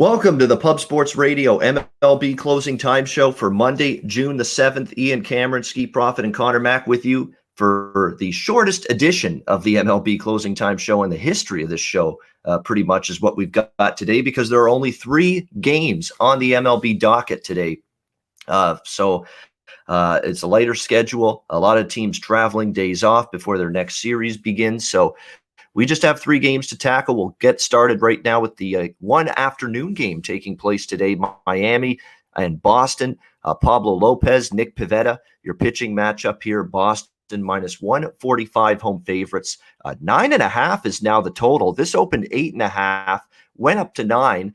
Welcome to the Pub Sports Radio MLB Closing Time Show for Monday, June the 7th. Ian Cameron, Skee Profit, and Conor Mac with you for the shortest edition of the MLB Closing Time Show in the history of this show, pretty much is what we've got today, because there are only 3 games on the MLB docket today. So it's a lighter schedule. A lot of teams traveling, days off before their next series begins. So we just have 3 games to tackle. We'll get started right now with the one afternoon game taking place today, Miami and Boston. Pablo Lopez, Nick Pivetta, your pitching matchup here. Boston minus 145 home favorites. 9.5 is now the total. This opened 8.5, went up to 9,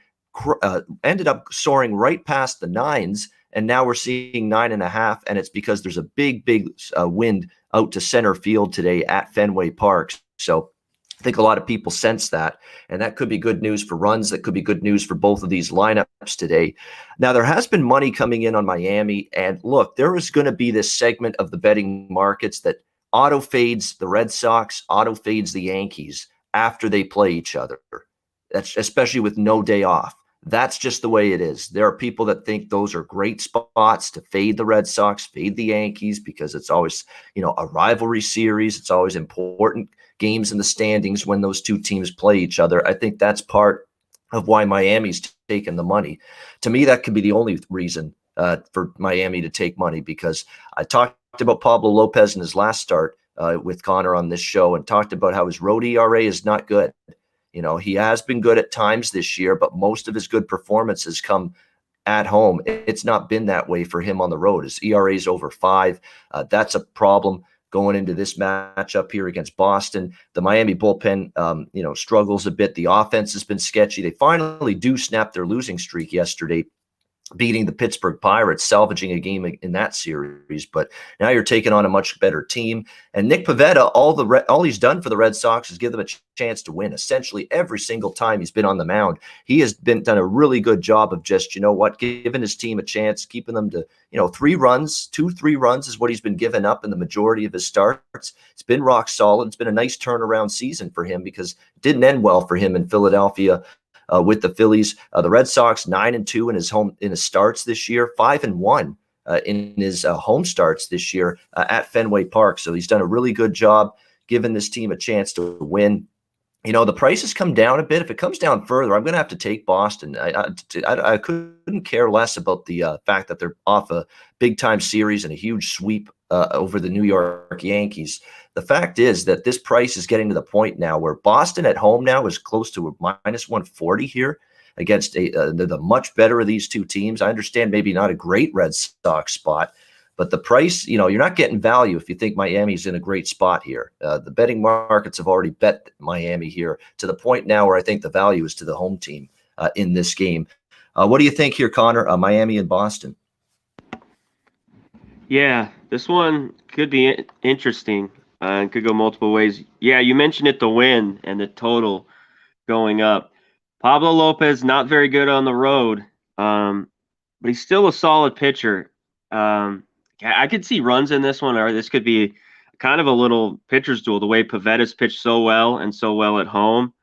ended up soaring right past the 9s, and now we're seeing 9.5, and it's because there's a big wind out to center field today at Fenway Park. So I think a lot of people sense that, and that could be good news for runs. That could be good news for both of these lineups today. Now, there has been money coming in on Miami, and look, there is going to be this segment of the betting markets that auto fades the Red Sox, auto fades the Yankees after they play each other. That's especially with no day off. That's just the way it is. There are people that think those are great spots to fade the Red Sox, fade the Yankees, because it's always, a rivalry series. It's always important games in the standings when those two teams play each other. I think that's part of why Miami's taking the money. To me, that could be the only reason for Miami to take money, because I talked about Pablo Lopez in his last start with Conor on this show, and talked about how his road ERA is not good. He has been good at times this year, but most of his good performances come at home. It's not been that way for him on the road. His ERA is over 5. That's a problem going into this matchup here against Boston. The Miami bullpen, struggles a bit. The offense has been sketchy. They finally do snap their losing streak yesterday, beating the Pittsburgh Pirates, salvaging a game in that series. But now you're taking on a much better team. And Nick Pivetta, all he's done for the Red Sox is give them a chance to win. Essentially, every single time he's been on the mound, he has done a really good job of just, giving his team a chance, keeping them to, 3 runs, 2-3 runs is what he's been giving up in the majority of his starts. It's been rock solid. It's been a nice turnaround season for him, because it didn't end well for him in Philadelphia. With the Phillies, the Red Sox 9-2 in his starts this year, 5-1 in his home starts this year at Fenway Park. So he's done a really good job giving this team a chance to win. The price has come down a bit. If it comes down further, I'm going to have to take Boston. I couldn't care less about the fact that they're off a big-time series and a huge sweep over the New York Yankees. The fact is that this price is getting to the point now where Boston at home now is close to a minus 140 here against the much better of these two teams. I understand maybe not a great Red Sox spot, but the price, you're not getting value if you think Miami's in a great spot here. The betting markets have already bet Miami here to the point now where I think the value is to the home team in this game. What do you think here, Conor? Miami and Boston. Yeah, this one could be interesting. Could go multiple ways. Yeah, you mentioned it, the win and the total going up. Pablo Lopez, not very good on the road, but he's still a solid pitcher. I could see runs in this one, or this could be kind of a little pitcher's duel, the way Pavetta's pitched so well and so well at home.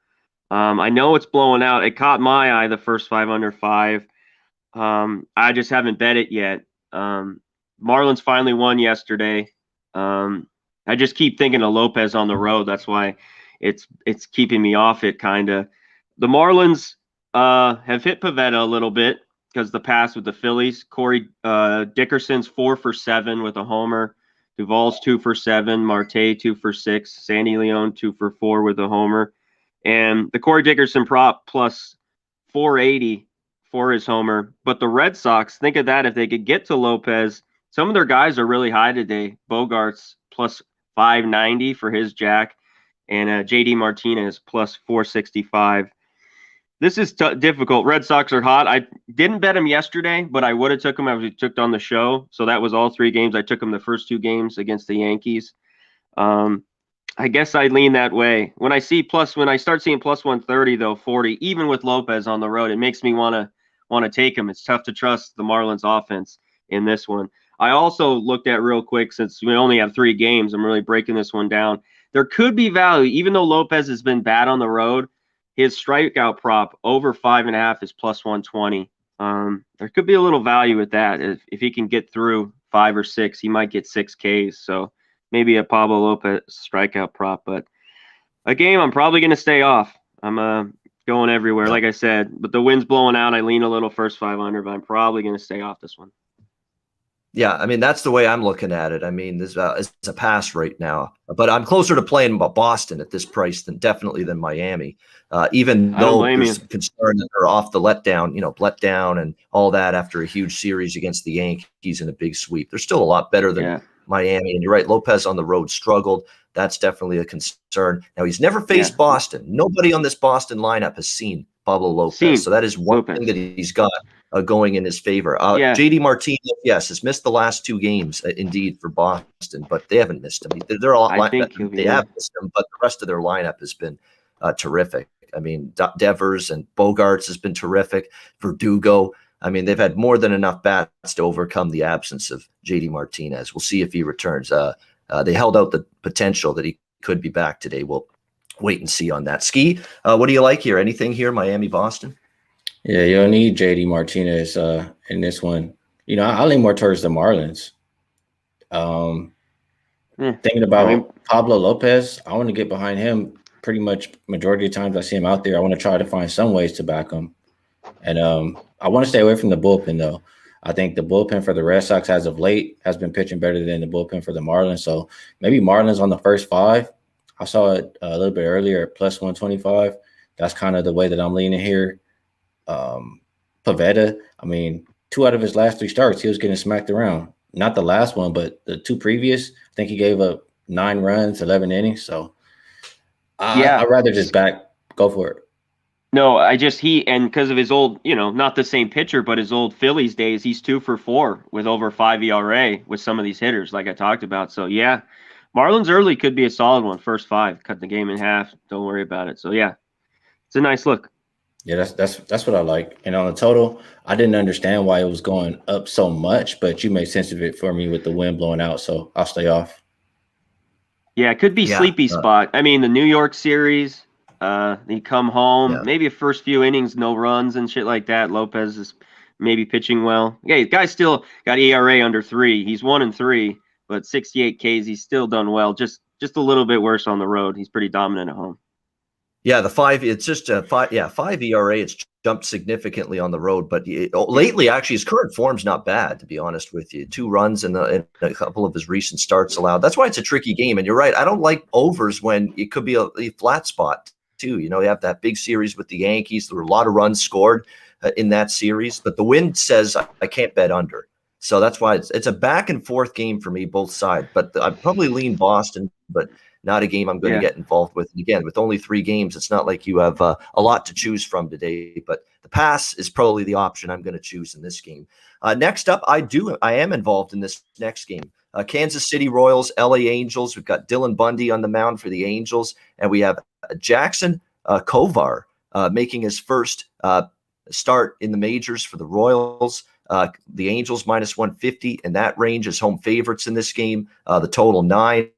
I know it's blowing out. It caught my eye, the first 5 under 5. I just haven't bet it yet. Marlins finally won yesterday. I just keep thinking of Lopez on the road. That's why it's keeping me off it, kind of. The Marlins have hit Pivetta a little bit because the pass with the Phillies. Corey Dickerson's 4 for 7 with a homer. Duvall's 2 for 7. Marte 2 for 6. Sandy Leon 2 for 4 with a homer. And the Corey Dickerson prop plus 480 for his homer. But the Red Sox, think of that, if they could get to Lopez. Some of their guys are really high today. Bogart's plus 590 for his jack, and JD Martinez plus 465. This is difficult. Red Sox are hot. I didn't bet them yesterday, but I would have took them as we took on the show. So that was all 3 games. I took them the first 2 games against the Yankees. I guess I lean that way. When I start seeing plus 130 though, 40, even with Lopez on the road, it makes me want to take him. It's tough to trust the Marlins offense in this one. I also looked at real quick, since we only have 3 games, I'm really breaking this one down. There could be value, even though Lopez has been bad on the road. his strikeout prop over 5.5 is plus 120. There could be a little value with that. If he can get through 5 or 6, he might get 6 Ks. So maybe a Pablo Lopez strikeout prop, but a game I'm probably going to stay off. I'm going everywhere, like I said, but the wind's blowing out. I lean a little first 500, but I'm probably going to stay off this one. Yeah, I mean, that's the way I'm looking at it. I mean, this is a pass right now, but I'm closer to playing Boston at this price than Miami. Even though there's concern that they're off the letdown and all that after a huge series against the Yankees in a big sweep. They're still a lot better than Miami. And you're right, Lopez on the road struggled. That's definitely a concern. Now, he's never faced Boston. Nobody on this Boston lineup has seen Pablo Lopez. So that is one thing that he's got going in his favor. JD Martinez, yes, has missed the last 2 games, indeed, for Boston, but they haven't missed him. They're all they have missed him, but the rest of their lineup has been terrific. I mean, Devers and Bogarts has been terrific. Verdugo. I mean, they've had more than enough bats to overcome the absence of JD Martinez. We'll see if he returns. They held out the potential that he could be back today. We'll wait and see on that. Skee, what do you like here? Anything here, Miami, Boston? Yeah, you'll need JD Martinez in this one. You know, I lean more towards the Marlins. Thinking about Pablo Lopez, I want to get behind him pretty much majority of the times I see him out there. I want to try to find some ways to back him. And I want to stay away from the bullpen, though. I think the bullpen for the Red Sox as of late has been pitching better than the bullpen for the Marlins. So maybe Marlins on the first 5. I saw it a little bit earlier at plus 125. That's kind of the way that I'm leaning here. Pavetta, I mean, 2 out of his last 3 starts, he was getting smacked around. Not the last one, but the 2 previous. I think he gave up 9 runs, 11 innings. So I'd rather just go for it. No, and because of his old, not the same pitcher, but his old Phillies days, he's 2 for 4 with over 5 ERA with some of these hitters, like I talked about. So yeah, Marlins early could be a solid one. First 5, cut the game in half. Don't worry about it. So yeah, it's a nice look. Yeah, that's what I like. And on the total, I didn't understand why it was going up so much, but you made sense of it for me with the wind blowing out, so I'll stay off. Yeah, it could be sleepy spot. I mean, the New York series, he come home, maybe a first few innings, no runs and shit like that. Lopez is maybe pitching well. Yeah, the guy's still got ERA under 3. He's 1-3, but 68 Ks. He's still done well. Just a little bit worse on the road. He's pretty dominant at home. Yeah, the 5, it's just a 5 ERA. It's jumped significantly on the road, but lately, actually, his current form's not bad, to be honest with you. 2 runs in a couple of his recent starts allowed. That's why it's a tricky game. And you're right, I don't like overs when it could be a flat spot, too. You have that big series with the Yankees. There were a lot of runs scored in that series, but the wind says I can't bet under. So that's why it's a back and forth game for me, both sides. But I'd probably lean Boston, but not a game I'm going to get involved with. And again, with only 3 games, it's not like you have a lot to choose from today. But the pass is probably the option I'm going to choose in this game. Next up, I am involved in this next game. Kansas City Royals, LA Angels. We've got Dylan Bundy on the mound for the Angels, and we have Jackson Kovar making his first start in the majors for the Royals. The Angels minus 150 in that range is home favorites in this game. The total 9,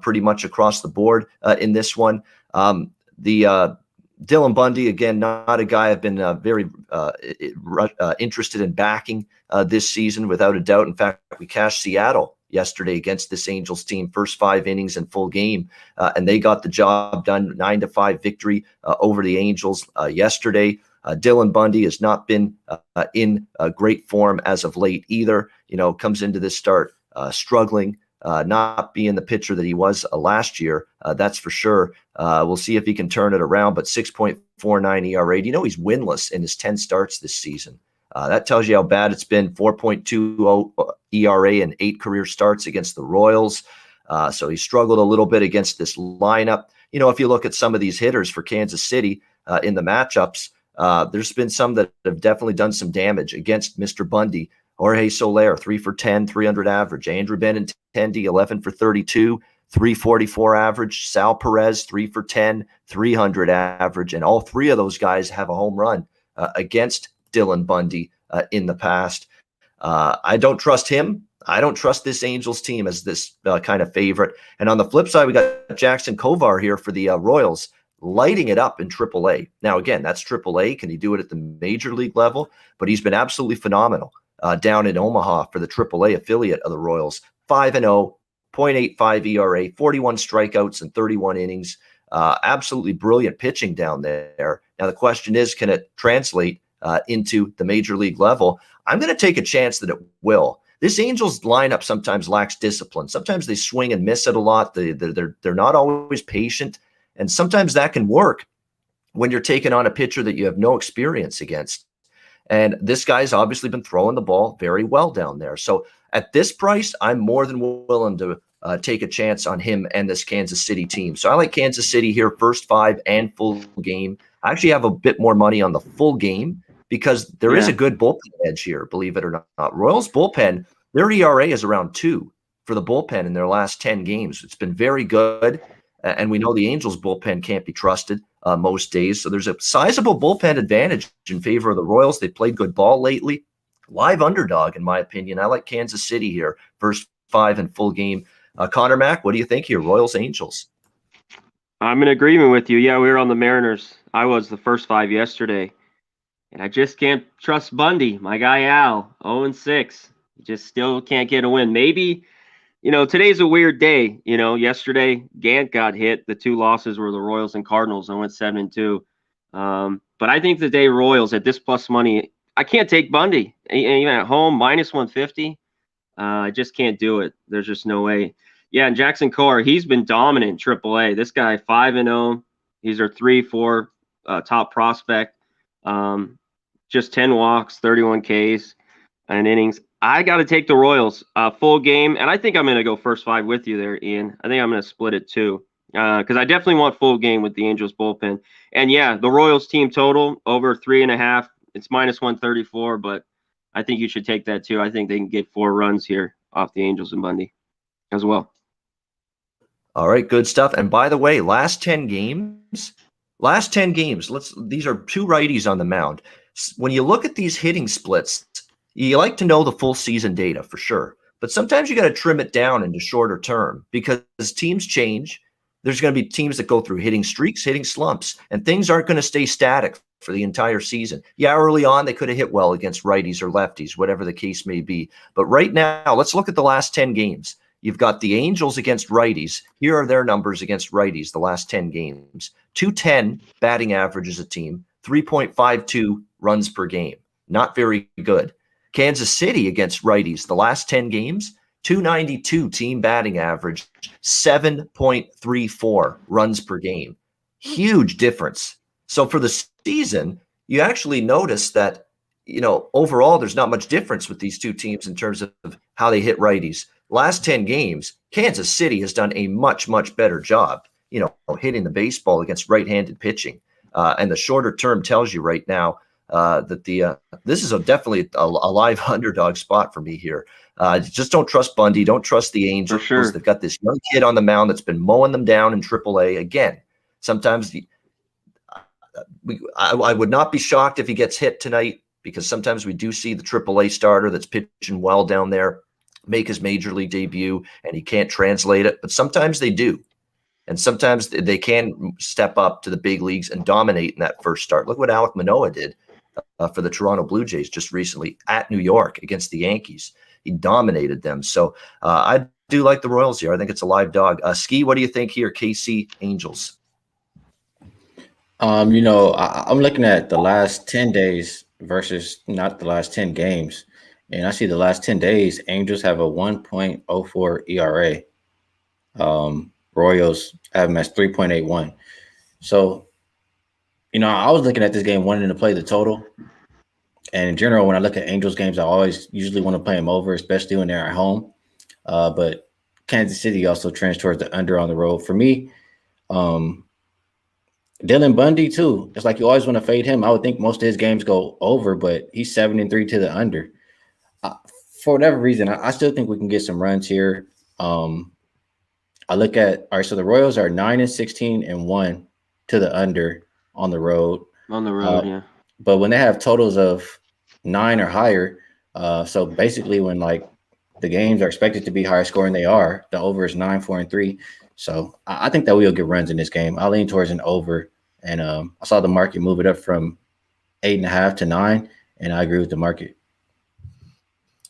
pretty much across the board in this one. The Dylan Bundy, again, not a guy I've been very interested in backing this season, without a doubt. In fact, we cashed Seattle yesterday against this Angels team, first 5 innings and full game, and they got the job done. 9-5 victory over the Angels yesterday. Dylan Bundy has not been in great form as of late either. Comes into this start struggling, not being the pitcher that he was last year. That's for sure. We'll see if he can turn it around, but 6.49 ERA. He's winless in his 10 starts this season. That tells you how bad it's been. 4.20 ERA and 8 career starts against the Royals. So he struggled a little bit against this lineup. If you look at some of these hitters for Kansas City in the matchups, there's been some that have definitely done some damage against Mr. Bundy. Jorge Soler, 3 for 10, 300 average. Andrew Benintendi, 11 for 32, 344 average. Sal Perez, 3 for 10, 300 average. And all 3 of those guys have a home run against Dylan Bundy in the past. I don't trust him. I don't trust this Angels team as this kind of favorite. And on the flip side, we got Jackson Kovar here for the Royals. lighting it up in AAA. Now, again, that's AAA. Can he do it at the major league level? But he's been absolutely phenomenal down in Omaha for the AAA affiliate of the Royals. 5-0, 0.85 ERA, 41 strikeouts in 31 innings. Absolutely brilliant pitching down there. Now, the question is, can it translate into the major league level? I'm going to take a chance that it will. This Angels lineup sometimes lacks discipline. Sometimes they swing and miss it a lot. They're not always patient. And sometimes that can work when you're taking on a pitcher that you have no experience against. And this guy's obviously been throwing the ball very well down there. So at this price, I'm more than willing to take a chance on him and this Kansas City team. So I like Kansas City here, first 5 and full game. I actually have a bit more money on the full game because there is a good bullpen edge here, believe it or not. Royals bullpen, their ERA is around 2 for the bullpen in their last 10 games. It's been very good. And we know the Angels bullpen can't be trusted most days. So there's a sizable bullpen advantage in favor of the Royals. They played good ball lately. Live underdog, in my opinion. I like Kansas City here, first 5 and full game. Conor Mac, what do you think here? Royals, Angels. I'm in agreement with you. Yeah, we were on the Mariners. I was the first 5 yesterday. And I just can't trust Bundy. My guy Al, 0-6. He just still can't get a win. Maybe, today's a weird day. Yesterday, Gant got hit. The 2 losses were the Royals and Cardinals. I went 7-2. But I think the day Royals at this plus money, I can't take Bundy. Even at home, minus 150. I just can't do it. There's just no way. Yeah, and Jackson Carr, he's been dominant in AAA. This guy, 5-0. He's our 3-4 top prospect. Just 10 walks, 31 Ks, and innings. I got to take the Royals full game, and I think I'm going to go first 5 with you there, Ian. I think I'm going to split it too because I definitely want full game with the Angels bullpen. And, yeah, the Royals team total over 3.5. It's minus 134, but I think you should take that too. I think they can get 4 runs here off the Angels and Bundy as well. All right, good stuff. And by the way, last 10 games, these are 2 righties on the mound. When you look at these hitting splits, you like to know the full season data for sure. But sometimes you got to trim it down into shorter term because as teams change, there's going to be teams that go through hitting streaks, hitting slumps, and things aren't going to stay static for the entire season. Yeah, early on, they could have hit well against righties or lefties, whatever the case may be. But right now, let's look at the last 10 games. You've got the Angels against righties. Here are their numbers against righties the last 10 games. 210 batting average as a team, 3.52 runs per game. Not very good. Kansas City against righties the last 10 games, 292 team batting average, 7.34 runs per game. Huge difference. So for the season, you actually notice that, overall, there's not much difference with these 2 teams in terms of how they hit righties. Last 10 games, Kansas City has done a much, much better job, hitting the baseball against right-handed pitching. And the shorter term tells you right now that this is definitely a live underdog spot for me here. Just don't trust Bundy. Don't trust the Angels. For sure. They've got this young kid on the mound that's been mowing them down in AAA. Again, sometimes I would not be shocked if he gets hit tonight because sometimes we do see the AAA starter that's pitching well down there make his major league debut and he can't translate it. But sometimes they do. And sometimes they can step up to the big leagues and dominate in that first start. Look what Alek Manoah did for the Toronto Blue Jays just recently at New York against the Yankees. He dominated them. So I do like the Royals here. I think it's a live dog. Skee, what do you think here? KC Angels. I'm looking at the last 10 days versus not the last 10 games. And I see the last 10 days, Angels have a 1.04 ERA. Royals have them as 3.81. So, I was looking at this game wanting to play the total. And in general, when I look at Angels games, I always usually want to play them over, especially when they're at home. But Kansas City also trends towards the under on the road. For me, Dylan Bundy, too. It's like you always want to fade him. I would think most of his games go over, but he's 7-3 to the under. For whatever reason, I still think we can get some runs here. I look at so the Royals are 9-16-1 to the under on the road. On the road, yeah. But when they have totals of 9 or higher, so basically when the games are expected to be higher scoring, they are. The over is 9-4-3. So I think that we'll get runs in this game. I lean towards an over, and I saw the market move it up from 8.5 to 9, and I agree with the market.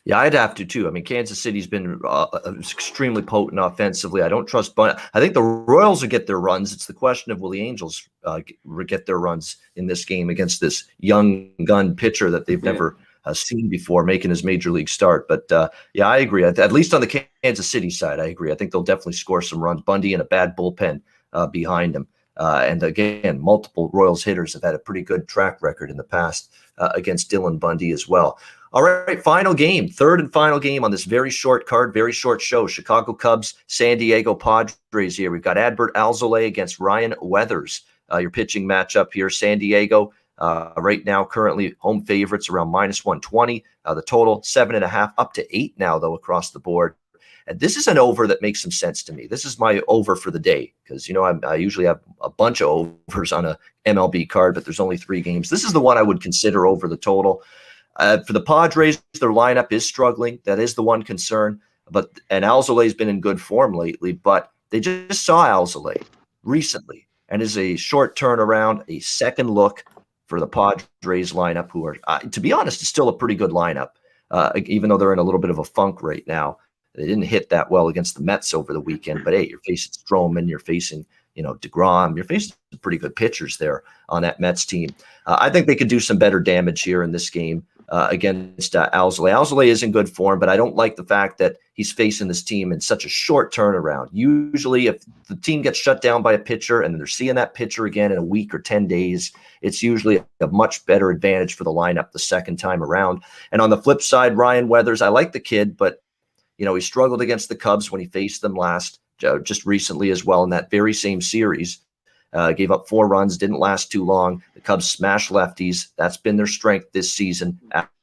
Yeah, I'd have to too. I mean, Kansas City's been extremely potent offensively. I don't trust Bundy. I think the Royals will get their runs. It's the question of will the Angels get their runs in this game against this young gun pitcher that they've never seen before making his major league start. But yeah, I agree. At least on the Kansas City side, I agree. I think they'll definitely score some runs. Bundy and a bad bullpen behind him. And again, multiple Royals hitters have had a pretty good track record in the past against Dylan Bundy as well. All right, final game, third and final game on this very short card, very short show. Chicago Cubs, San Diego Padres here. We've got Adbert Alzolay against Ryan Weathers. Your pitching matchup here. San Diego right now currently home favorites around -120. The total 7.5 up to 8 now though across the board. And this is an over that makes some sense to me. This is my over for the day because, you know, I usually have a bunch of overs on a MLB card, but there's only 3 games. This is the one I would consider over the total. For the Padres, their lineup is struggling. That is the one concern. And Alzolay's been in good form lately, but they just saw Alzolay recently and is a short turnaround, a second look for the Padres lineup, who are, to be honest, is still a pretty good lineup, even though they're in a little bit of a funk right now. They didn't hit that well against the Mets over the weekend, but hey, you're facing Stroman, you're facing, you know, DeGrom, you're facing some pretty good pitchers there on that Mets team. I think they could do some better damage here in this game against Alzolay. Alzolay is in good form, but I don't like the fact that he's facing this team in such a short turnaround. Usually, if the team gets shut down by a pitcher and they're seeing that pitcher again in a week or 10 days, it's usually a much better advantage for the lineup the second time around. And on the flip side, Ryan Weathers, I like the kid, but you know, he struggled against the Cubs when he faced them last, just recently as well in that very same series. Gave up 4 runs, didn't last too long. The Cubs smashed lefties. That's been their strength this season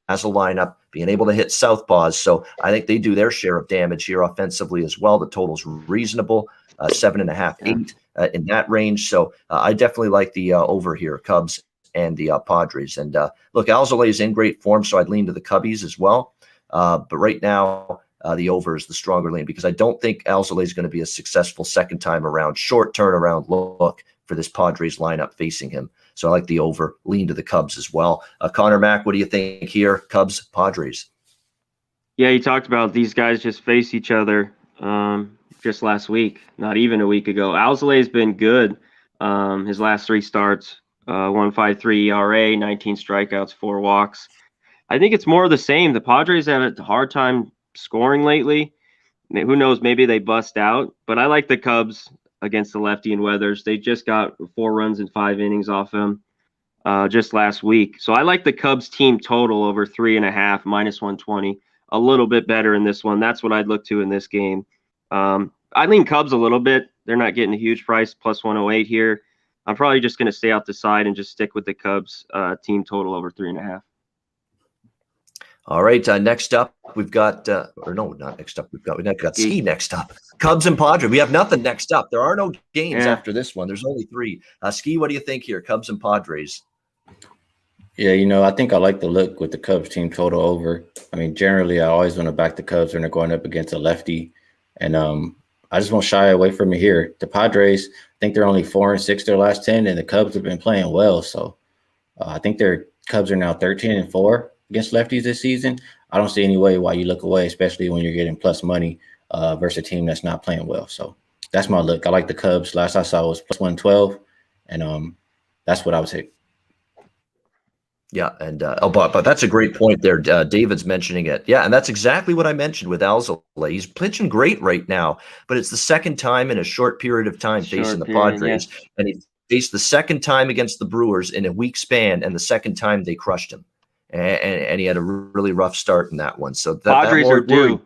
as a lineup, being able to hit southpaws. So I think they do their share of damage here offensively as well. The total's reasonable, 7.5, 8 in that range. So I definitely like the over here, Cubs and the Padres. And look, Alzolay is in great form, so I'd lean to the Cubbies as well. But right now, the over is the stronger lane because I don't think Alzolay is going to be a successful second time around, short turnaround look for this Padres lineup facing him. So I like the over, lean to the Cubs as well. Conor Mac, what do you think here? Cubs, Padres. Yeah, you talked about these guys just face each other just last week, not even a week ago. Alzolay's been good. His last 3 starts, 1.53 ERA, 19 strikeouts, 4 walks. I think it's more of the same. The Padres have a hard time scoring lately. Who knows? Maybe they bust out. But I like the Cubs against the lefty and Weathers. They just got 4 runs in 5 innings off him just last week. So I like the Cubs team total over 3.5, -120. A little bit better in this one. That's what I'd look to in this game. I lean Cubs a little bit. They're not getting a huge price, +108 here. I'm probably just going to stay out the side and just stick with the Cubs team total over 3.5. All right, next up, we've got, or no, not next up. We've got Skee next up. Cubs and Padres. We have nothing next up. There are no games after this one. There's only 3. Skee, what do you think here? Cubs and Padres. Yeah, you know, I think I like the look with the Cubs team total over. I mean, generally, I always want to back the Cubs when they're going up against a lefty. And I just won't shy away from it here. The Padres, I think they're only 4-6 their last 10, and the Cubs have been playing well. So I think their Cubs are now 13-4. Against lefties this season. I don't see any way why you look away, especially when you're getting plus money versus a team that's not playing well. So that's my look. I like the Cubs. Last I saw was +112, and that's what I would take. Yeah, and but that's a great point there. David's mentioning it. Yeah, and that's exactly what I mentioned with Alzolay. He's pitching great right now, but it's the second time in a short period of time facing the Padres, and he faced the second time against the Brewers in a week span, and the second time they crushed him. And he had a really rough start in that one. So Padres are due.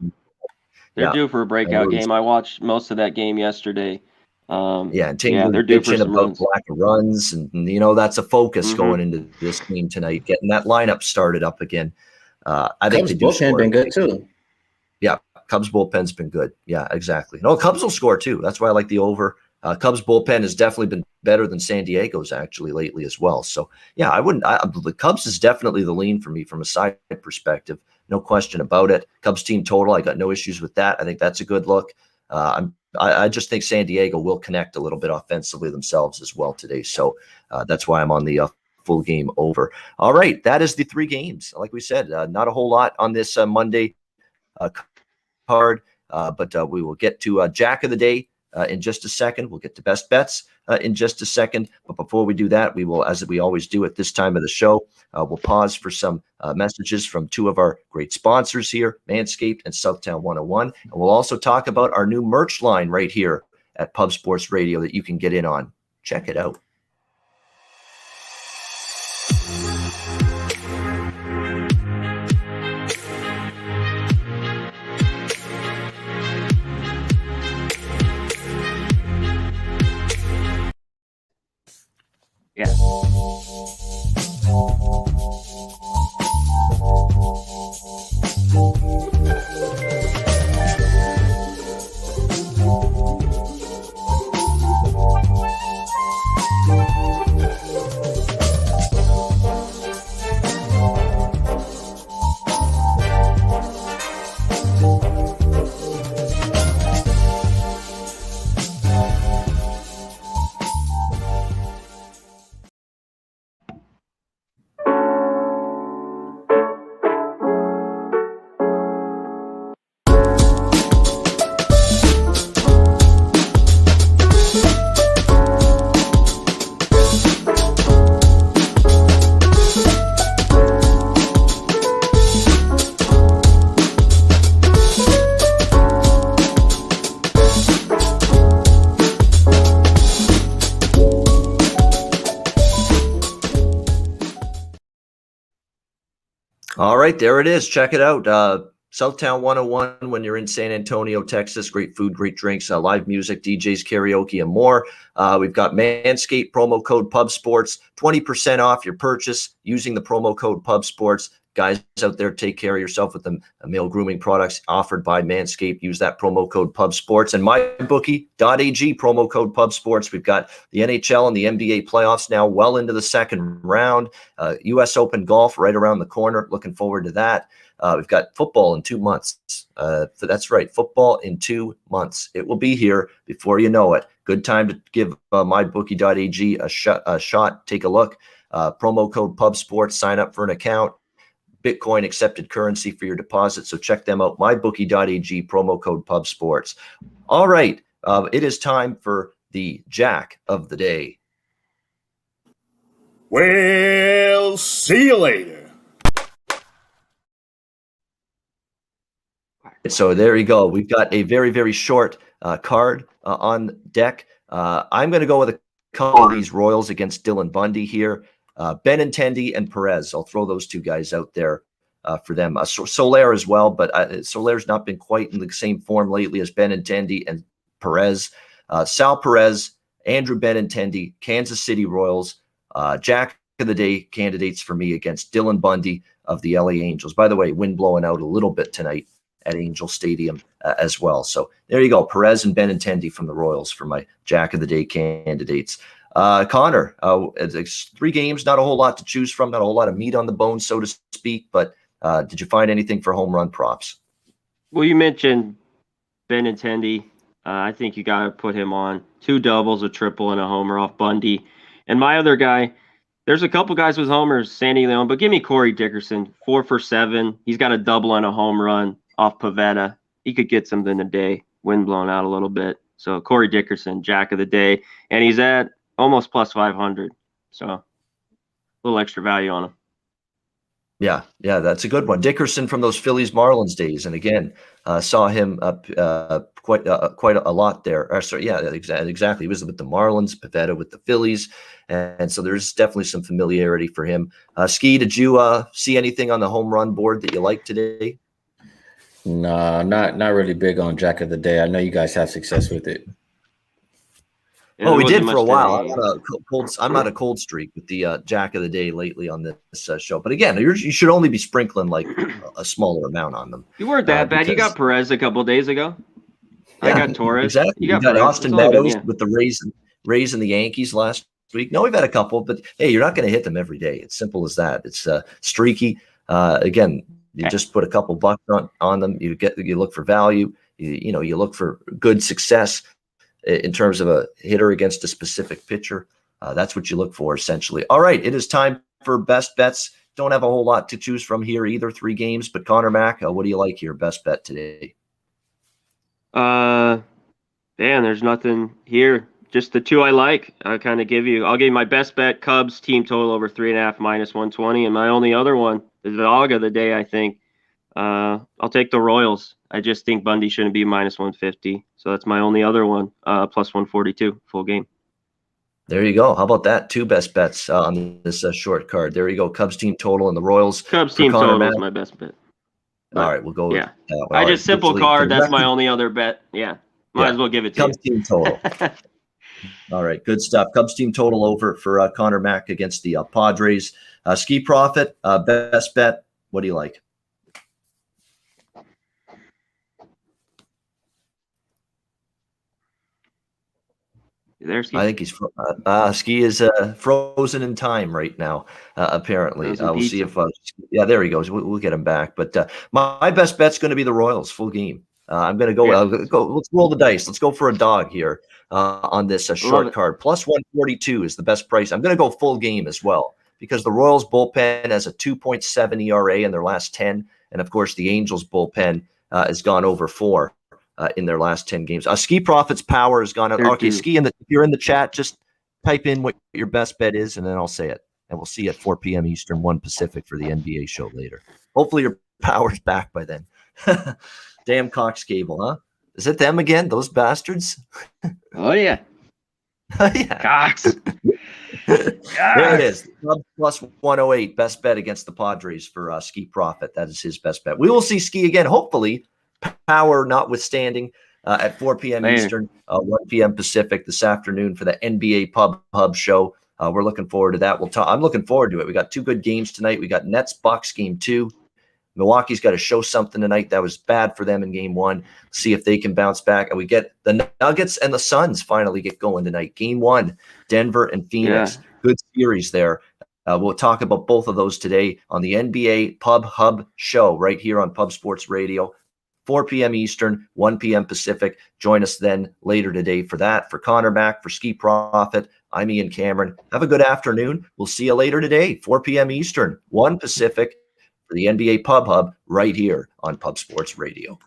They're due for a breakout game. I watched most of that game yesterday. And they're due for some runs. Lack of runs, and you know that's a focus going into this game tonight. Getting that lineup started up again. I think Cubs bullpen been good too. Yeah, Cubs bullpen's been good. Yeah, exactly. No, Cubs will score too. That's why I like the over. Cubs bullpen has definitely been better than San Diego's actually lately as well. So yeah, the Cubs is definitely the lean for me from a side perspective. No question about it. Cubs team total, I got no issues with that. I think that's a good look. I just think San Diego will connect a little bit offensively themselves as well today. So that's why I'm on the full game over. All right, that is the 3 games. Like we said, not a whole lot on this Monday card, but we will get to Jack of the Day in just a second. We'll get to best bets in just a second. But before we do that, we will, as we always do at this time of the show, we'll pause for some messages from 2 of our great sponsors here, Manscaped and Southtown 101. And we'll also talk about our new merch line right here at Pub Sports Radio that you can get in on. Check it out. Yeah. All right, there it is. Check it out. Southtown 101 when you're in San Antonio, Texas. Great food, great drinks, live music, DJs, karaoke, and more. We've got Manscaped promo code PubSports, 20% off your purchase using the promo code PubSports. Guys out there, take care of yourself with the male grooming products offered by Manscaped. Use that promo code PubSports. And mybookie.ag promo code PubSports. We've got the NHL and the NBA playoffs now well into the second round. U.S. Open golf right around the corner. Looking forward to that. We've got football in 2 months. That's right, football in 2 months. It will be here before you know it. Good time to give mybookie.ag a shot. Take a look. Promo code PubSports. Sign up for an account. Bitcoin accepted currency for your deposit. So check them out. Mybookie.ag, promo code PubSports. All right. It is time for the Jack of the Day. Well, see you later. So there you go. We've got a very, very short card on deck. I'm going to go with a couple of these Royals against Dylan Bundy here. Benintendi and Perez. I'll throw those 2 guys out there for them. Soler as well, but Soler's not been quite in the same form lately as Benintendi and Perez. Sal Perez, Andrew Benintendi, Kansas City Royals. Jack of the Day candidates for me against Dylan Bundy of the LA Angels. By the way, wind blowing out a little bit tonight at Angel Stadium as well. So there you go. Perez and Benintendi from the Royals for my Jack of the Day candidates. Connor, it's 3 games, not a whole lot to choose from, not a whole lot of meat on the bone, so to speak, but did you find anything for home run props? Well, you mentioned Benintendi. I think you got to put him on 2 doubles, a triple, and a homer off Bundy. And my other guy, there's a couple guys with homers, Sandy Leon, but give me Corey Dickerson, 4 for 7. He's got a double and a home run off Pavetta. He could get something today, wind blown out a little bit. So Corey Dickerson, Jack of the Day, and he's at almost plus 500. So a little extra value on him. Yeah, that's a good one. Dickerson from those Phillies Marlins days, and again, saw him quite a lot there. Exactly. He was with the Marlins, Pavetta with the Phillies, and so there's definitely some familiarity for him. Skee, did you see anything on the home run board that you liked today? No, not really big on Jack of the Day. I know you guys have success with it. Yeah, we did for a while. Today. I'm not a cold streak with the Jack of the Day lately on this show. But again, you should only be sprinkling like a smaller amount on them. You weren't that bad. You got Perez a couple of days ago. Yeah, I got Torres. Exactly. You got Austin Meadows with the Rays and the Yankees last week. No, we've had a couple, but hey, you're not going to hit them every day. It's simple as that. It's streaky. Again, you just put a couple bucks on them. You look for value. you look for good success in terms of a hitter against a specific pitcher. That's what you look for, essentially. All right, it is time for best bets. Don't have a whole lot to choose from here either, 3 games. But Conor Mac, what do you like here? Best bet today? Man, there's nothing here. Just the 2 I like. I'll give you my best bet, Cubs team total over 3.5 minus 120. And my only other one, the dog of the day, I think. I'll take the Royals. I just think Bundy shouldn't be minus 150. So that's my only other one, plus 142, full game. There you go. How about that? 2 best bets on this short card. There you go. Cubs team total and the Royals. Cubs team total is my best bet. But, all right, we'll go with that one. I just simple card. That's my only other bet. Yeah. Might as well give it to Cubs team total. All right, good stuff. Cubs team total over for Conor Mac against the Padres. Skee Profit, best bet. What do you like? There, Skee? I think he's Skee is frozen in time right now. Apparently, we'll see if there he goes. We'll get him back. But my best bet's going to be the Royals full game. I'm going to go. Go. Let's roll the dice. Let's go for a dog here on this short card. Plus 142 is the best price. I'm going to go full game as well because the Royals bullpen has a 2.7 ERA in their last 10, and of course the Angels bullpen has gone over 4. In their last 10 games. Skee Profit's power has gone up. Okay, Skee, if you're in the chat, just type in what your best bet is, and then I'll say it. And we'll see you at 4 p.m. Eastern, 1 Pacific for the NBA show later. Hopefully your power's back by then. Damn Cox Cable, huh? Is it them again? Those bastards? Oh, yeah. Yeah. Cox. There it is. Plus 108. Best bet against the Padres for Skee Profit. That is his best bet. We will see Skee again, hopefully. Power notwithstanding at 4 p.m. Eastern, 1 p.m. Pacific this afternoon for the NBA Pub Hub show. We're looking forward to that. I'm looking forward to it. We got 2 good games tonight. We got Nets Bucks game 2. Milwaukee's got to show something tonight. That was bad for them in game 1. See if they can bounce back. And we get the Nuggets and the Suns finally get going tonight. Game 1, Denver and Phoenix. Yeah. Good series there. We'll talk about both of those today on the NBA Pub Hub show right here on Pub Sports Radio. 4 p.m. Eastern, 1 p.m. Pacific. Join us then later today for that. For Conor Mac, for Skee Profit, I'm Ian Cameron. Have a good afternoon. We'll see you later today, 4 p.m. Eastern, 1 Pacific, for the NBA Pub Hub right here on Pub Sports Radio.